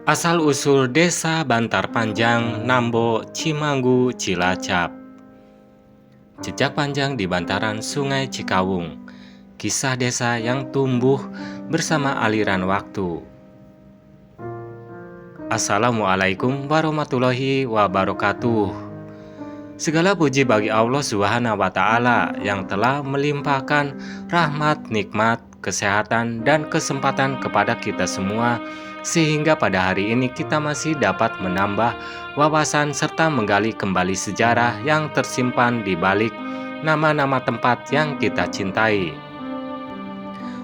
Asal-usul Desa Bantar Panjang, Nambo, Cimanggu, Cilacap. Jejak panjang di bantaran Sungai Cikawung. Kisah desa yang tumbuh bersama aliran waktu. Assalamualaikum warahmatullahi wabarakatuh. Segala puji bagi Allah Subhanahu wa Ta'ala yang telah melimpahkan rahmat, nikmat, kesehatan, dan kesempatan kepada kita semua, sehingga pada hari ini kita masih dapat menambah wawasan serta menggali kembali sejarah yang tersimpan di balik nama-nama tempat yang kita cintai.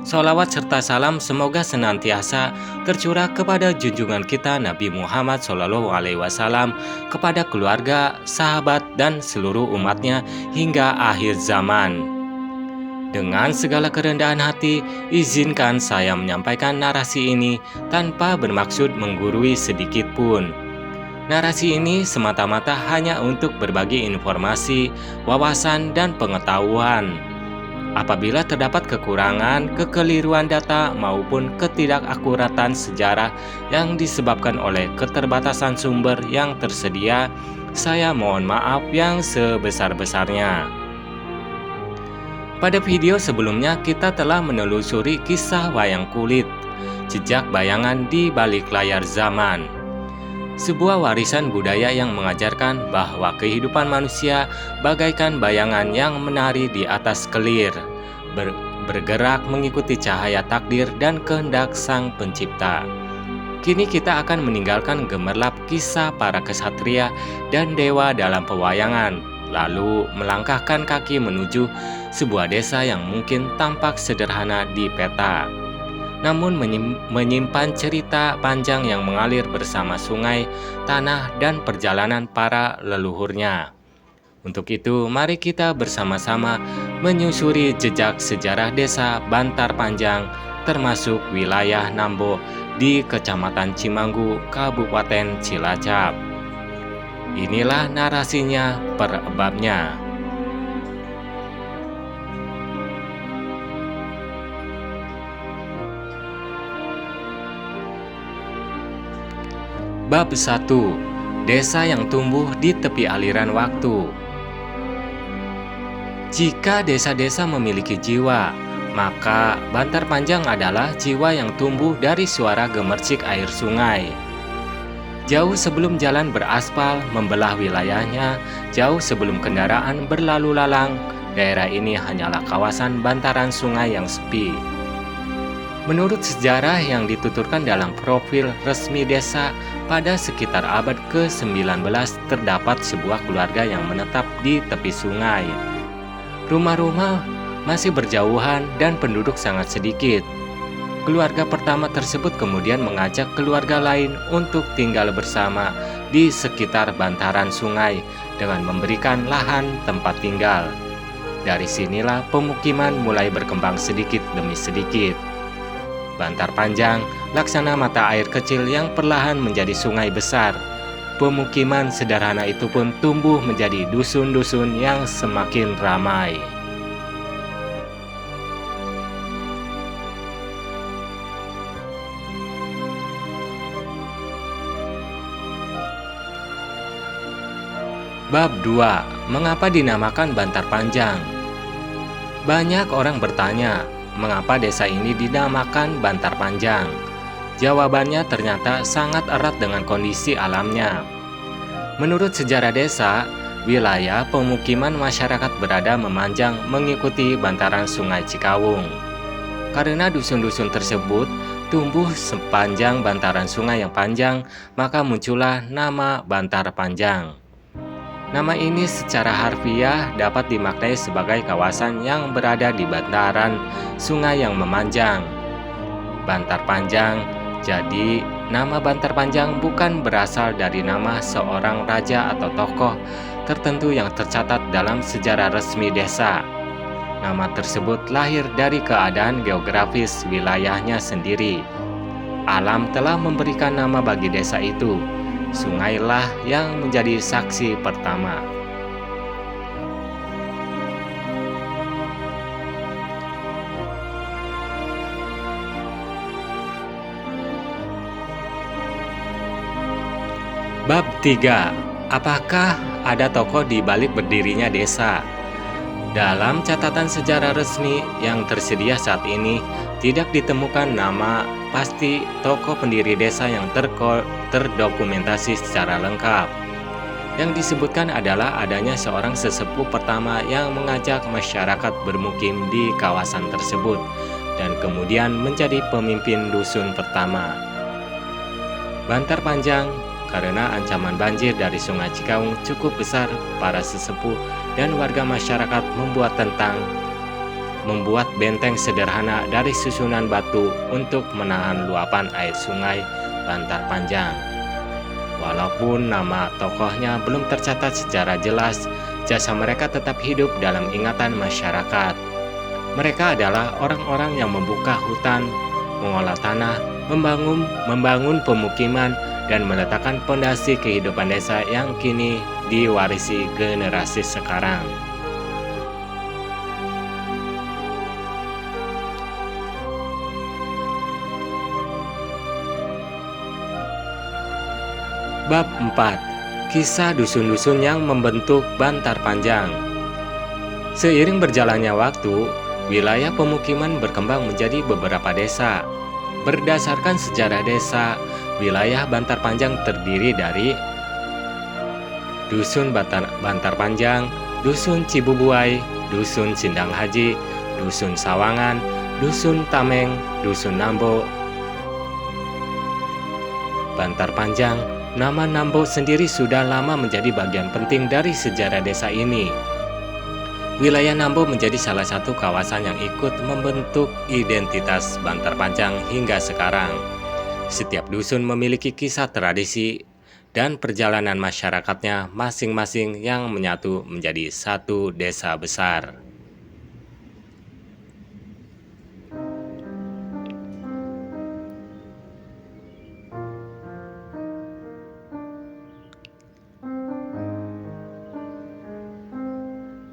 Sholawat serta salam semoga senantiasa tercurah kepada junjungan kita Nabi Muhammad SAW, kepada keluarga, sahabat, dan seluruh umatnya hingga akhir zaman. Dengan segala kerendahan hati, izinkan saya menyampaikan narasi ini tanpa bermaksud menggurui sedikit pun. Narasi ini semata-mata hanya untuk berbagi informasi, wawasan, dan pengetahuan. Apabila terdapat kekurangan, kekeliruan data, maupun ketidakakuratan sejarah yang disebabkan oleh keterbatasan sumber yang tersedia, saya mohon maaf yang sebesar-besarnya. Pada video sebelumnya kita telah menelusuri kisah wayang kulit, jejak bayangan di balik layar zaman. Sebuah warisan budaya yang mengajarkan bahwa kehidupan manusia bagaikan bayangan yang menari di atas kelir, bergerak mengikuti cahaya takdir dan kehendak Sang Pencipta. Kini kita akan meninggalkan gemerlap kisah para kesatria dan dewa dalam pewayangan, lalu melangkahkan kaki menuju sebuah desa yang mungkin tampak sederhana di peta, namun menyimpan cerita panjang yang mengalir bersama sungai, tanah, dan perjalanan para leluhurnya. Untuk itu, mari kita bersama-sama menyusuri jejak sejarah desa Bantar Panjang, termasuk wilayah Nambo di Kecamatan Cimanggu, Kabupaten Cilacap. Inilah narasinya per babnya. Bab 1. Desa yang tumbuh di tepi aliran waktu. Jika desa-desa memiliki jiwa, maka Bantar Panjang adalah jiwa yang tumbuh dari suara gemercik air sungai. Jauh sebelum jalan beraspal membelah wilayahnya, jauh sebelum kendaraan berlalu lalang, daerah ini hanyalah kawasan bantaran sungai yang sepi. Menurut sejarah yang dituturkan dalam profil resmi desa, pada sekitar abad ke-19 terdapat sebuah keluarga yang menetap di tepi sungai. Rumah-rumah masih berjauhan dan penduduk sangat sedikit. Keluarga pertama tersebut kemudian mengajak keluarga lain untuk tinggal bersama di sekitar bantaran sungai dengan memberikan lahan tempat tinggal. Dari sinilah pemukiman mulai berkembang sedikit demi sedikit. Bantar Panjang, laksana mata air kecil yang perlahan menjadi sungai besar. Pemukiman sederhana itu pun tumbuh menjadi dusun-dusun yang semakin ramai. Bab 2. Mengapa dinamakan Bantar Panjang? Banyak orang bertanya, mengapa desa ini dinamakan Bantar Panjang? Jawabannya ternyata sangat erat dengan kondisi alamnya. Menurut sejarah desa, wilayah pemukiman masyarakat berada memanjang mengikuti bantaran Sungai Cikawung. Karena dusun-dusun tersebut tumbuh sepanjang bantaran sungai yang panjang, maka muncullah nama Bantar Panjang. Nama ini secara harfiah dapat dimaknai sebagai kawasan yang berada di bantaran sungai yang memanjang. Bantar Panjang, jadi nama Bantar Panjang bukan berasal dari nama seorang raja atau tokoh tertentu yang tercatat dalam sejarah resmi desa. Nama tersebut lahir dari keadaan geografis wilayahnya sendiri. Alam telah memberikan nama bagi desa itu. Sungailah yang menjadi saksi pertama. Bab 3. Apakah ada tokoh di balik berdirinya desa? Dalam catatan sejarah resmi yang tersedia saat ini, tidak ditemukan nama pasti tokoh pendiri desa yang terdokumentasi secara lengkap. Yang disebutkan adalah adanya seorang sesepuh pertama yang mengajak masyarakat bermukim di kawasan tersebut dan kemudian menjadi pemimpin dusun pertama. Bantar Panjang. Karena ancaman banjir dari Sungai Cikaung cukup besar, para sesepuh dan warga masyarakat membuat benteng sederhana dari susunan batu untuk menahan luapan air sungai Bantar Panjang. Walaupun nama tokohnya belum tercatat secara jelas, jasa mereka tetap hidup dalam ingatan masyarakat. Mereka adalah orang-orang yang membuka hutan, mengolah tanah, membangun pemukiman, dan meletakkan fondasi kehidupan desa yang kini diwarisi generasi sekarang. Bab 4. Kisah dusun-dusun yang membentuk Bantar Panjang. Seiring berjalannya waktu, wilayah pemukiman berkembang menjadi beberapa desa. Berdasarkan sejarah desa, wilayah Bantar Panjang terdiri dari Dusun Bantar Panjang, Dusun Cibubuai, Dusun Sindang Haji, Dusun Sawangan, Dusun Tameng, Dusun Nambo. Bantar Panjang, nama Nambo sendiri sudah lama menjadi bagian penting dari sejarah desa ini. Wilayah Nambo menjadi salah satu kawasan yang ikut membentuk identitas Bantar Panjang hingga sekarang. Setiap dusun memiliki kisah tradisi dan perjalanan masyarakatnya masing-masing yang menyatu menjadi satu desa besar.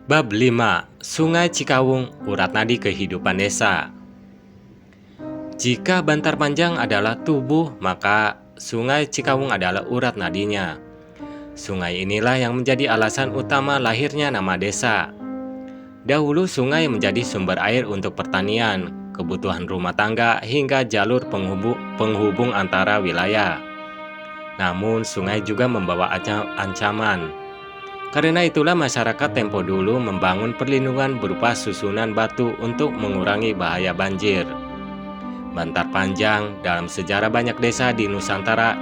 Bab 5. Sungai Cikaung, urat nadi kehidupan desa. Jika Bantar Panjang adalah tubuh, maka Sungai Cikaung adalah urat nadinya. Sungai inilah yang menjadi alasan utama lahirnya nama desa. Dahulu sungai menjadi sumber air untuk pertanian, kebutuhan rumah tangga, hingga jalur penghubung antara wilayah. Namun sungai juga membawa ancaman. Karena itulah masyarakat tempo dulu membangun perlindungan berupa susunan batu untuk mengurangi bahaya banjir. Bantar Panjang, dalam sejarah banyak desa di Nusantara,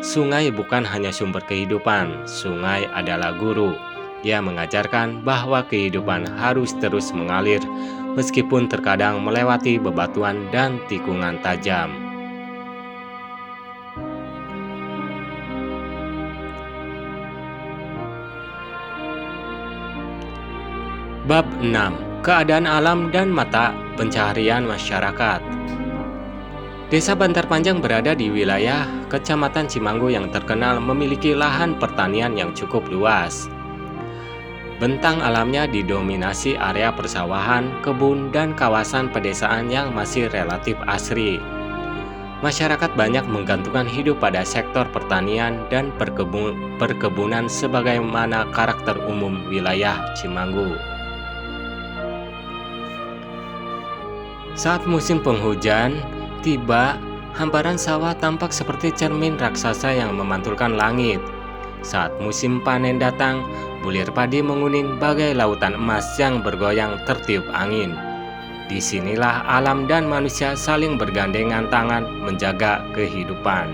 sungai bukan hanya sumber kehidupan, sungai adalah guru. Ia mengajarkan bahwa kehidupan harus terus mengalir, meskipun terkadang melewati bebatuan dan tikungan tajam. Bab 6. Keadaan alam dan mata pencaharian masyarakat. Desa Bantar Panjang berada di wilayah Kecamatan Cimanggu yang terkenal memiliki lahan pertanian yang cukup luas. Bentang alamnya didominasi area persawahan, kebun, dan kawasan pedesaan yang masih relatif asri. Masyarakat banyak menggantungkan hidup pada sektor pertanian dan perkebunan sebagaimana karakter umum wilayah Cimanggu. Saat musim penghujan tiba, hamparan sawah tampak seperti cermin raksasa yang memantulkan langit. Saat musim panen datang, bulir padi menguning bagai lautan emas yang bergoyang tertiup angin. Disinilah alam dan manusia saling bergandengan tangan menjaga kehidupan.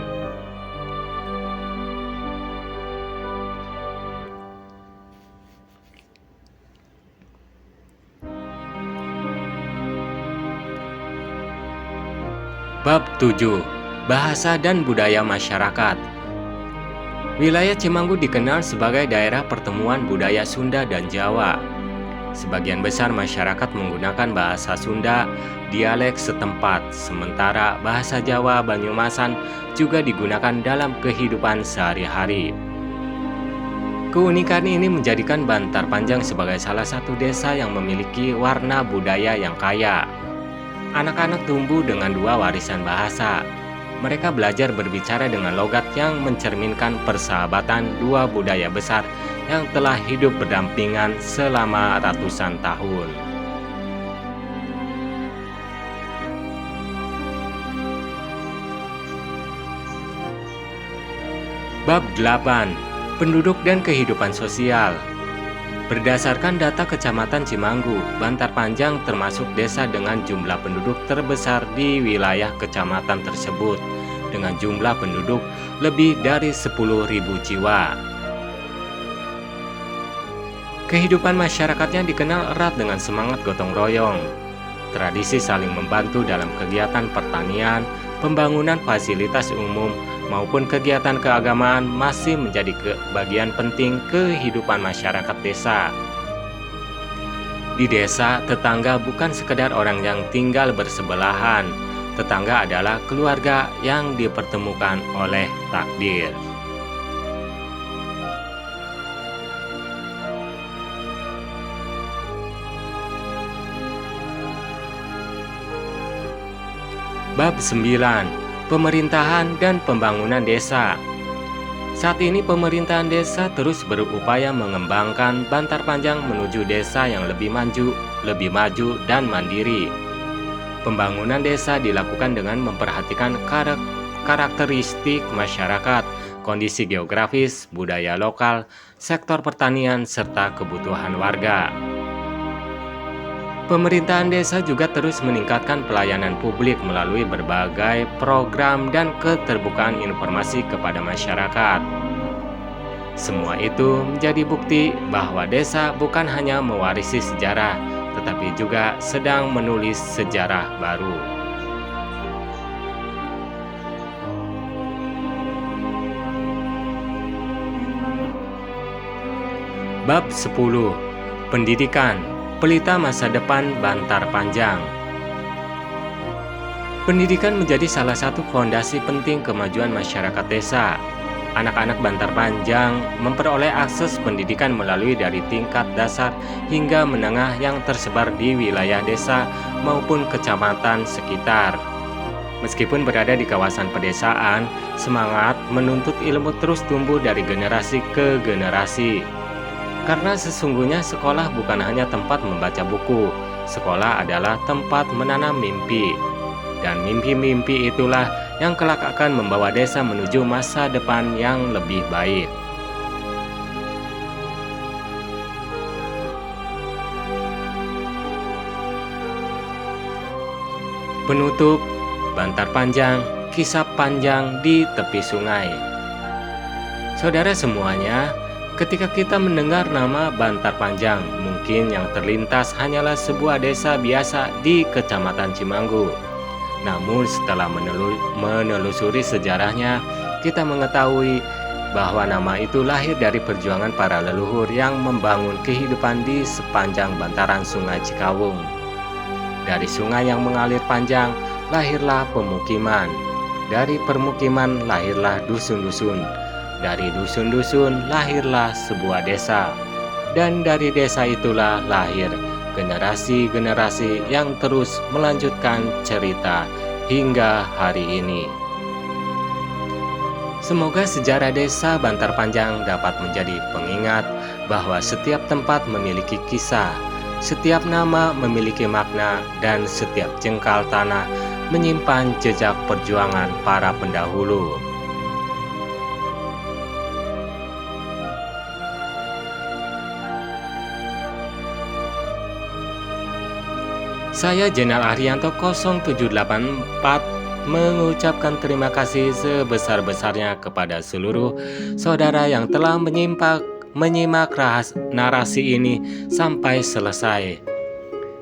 Bab 7. Bahasa dan budaya masyarakat. Wilayah Cimanggu dikenal sebagai daerah pertemuan budaya Sunda dan Jawa. Sebagian besar masyarakat menggunakan bahasa Sunda, dialek setempat, sementara bahasa Jawa Banyumasan juga digunakan dalam kehidupan sehari-hari. Keunikan ini menjadikan Bantar Panjang sebagai salah satu desa yang memiliki warna budaya yang kaya. Anak-anak tumbuh dengan dua warisan bahasa. Mereka belajar berbicara dengan logat yang mencerminkan persahabatan dua budaya besar yang telah hidup berdampingan selama ratusan tahun. Bab 8. Penduduk dan kehidupan sosial. Berdasarkan data Kecamatan Cimanggu, Bantar Panjang termasuk desa dengan jumlah penduduk terbesar di wilayah kecamatan tersebut, dengan jumlah penduduk lebih dari 10.000 jiwa. Kehidupan masyarakatnya dikenal erat dengan semangat gotong royong. Tradisi saling membantu dalam kegiatan pertanian, pembangunan fasilitas umum, maupun kegiatan keagamaan masih menjadi bagian penting kehidupan masyarakat desa. Di desa, tetangga bukan sekedar orang yang tinggal bersebelahan. Tetangga adalah keluarga yang dipertemukan oleh takdir. Bab 9. Pemerintahan dan pembangunan desa. Saat ini pemerintahan desa terus berupaya mengembangkan Bantar Panjang menuju desa yang lebih maju dan mandiri. Pembangunan desa dilakukan dengan memperhatikan karakteristik masyarakat, kondisi geografis, budaya lokal, sektor pertanian, serta kebutuhan warga. Pemerintahan desa juga terus meningkatkan pelayanan publik melalui berbagai program dan keterbukaan informasi kepada masyarakat. Semua itu menjadi bukti bahwa desa bukan hanya mewarisi sejarah, tetapi juga sedang menulis sejarah baru. Bab 10. Pendidikan. Pelita masa depan Bantar Panjang. Pendidikan menjadi salah satu fondasi penting kemajuan masyarakat desa. Anak-anak Bantar Panjang memperoleh akses pendidikan melalui dari tingkat dasar hingga menengah yang tersebar di wilayah desa maupun kecamatan sekitar. Meskipun berada di kawasan pedesaan, semangat menuntut ilmu terus tumbuh dari generasi ke generasi. Karena sesungguhnya sekolah bukan hanya tempat membaca buku, sekolah adalah tempat menanam mimpi. Dan mimpi-mimpi itulah yang kelak akan membawa desa menuju masa depan yang lebih baik. Penutup, Bantar Panjang, kisah panjang di tepi sungai. Saudara semuanya, ketika kita mendengar nama Bantar Panjang, mungkin yang terlintas hanyalah sebuah desa biasa di Kecamatan Cimanggu. Namun setelah menelusuri sejarahnya, kita mengetahui bahwa nama itu lahir dari perjuangan para leluhur yang membangun kehidupan di sepanjang bantaran Sungai Cikawung. Dari sungai yang mengalir panjang, lahirlah pemukiman. Dari permukiman lahirlah dusun-dusun. Dari dusun-dusun lahirlah sebuah desa, dan dari desa itulah lahir generasi-generasi yang terus melanjutkan cerita hingga hari ini. Semoga sejarah desa Bantar Panjang dapat menjadi pengingat bahwa setiap tempat memiliki kisah, setiap nama memiliki makna, dan setiap jengkal tanah menyimpan jejak perjuangan para pendahulu. Saya Jenal Arianto 0784 mengucapkan terima kasih sebesar-besarnya kepada seluruh saudara yang telah menyimak narasi ini sampai selesai.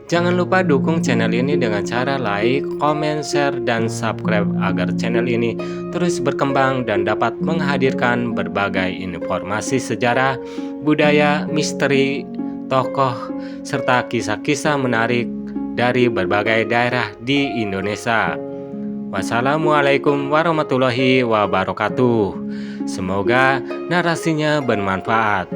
Jangan lupa dukung channel ini dengan cara like, komen, share, dan subscribe agar channel ini terus berkembang dan dapat menghadirkan berbagai informasi sejarah, budaya, misteri, tokoh, serta kisah-kisah menarik dari berbagai daerah di Indonesia. Wassalamualaikum warahmatullahi wabarakatuh. Semoga narasinya bermanfaat.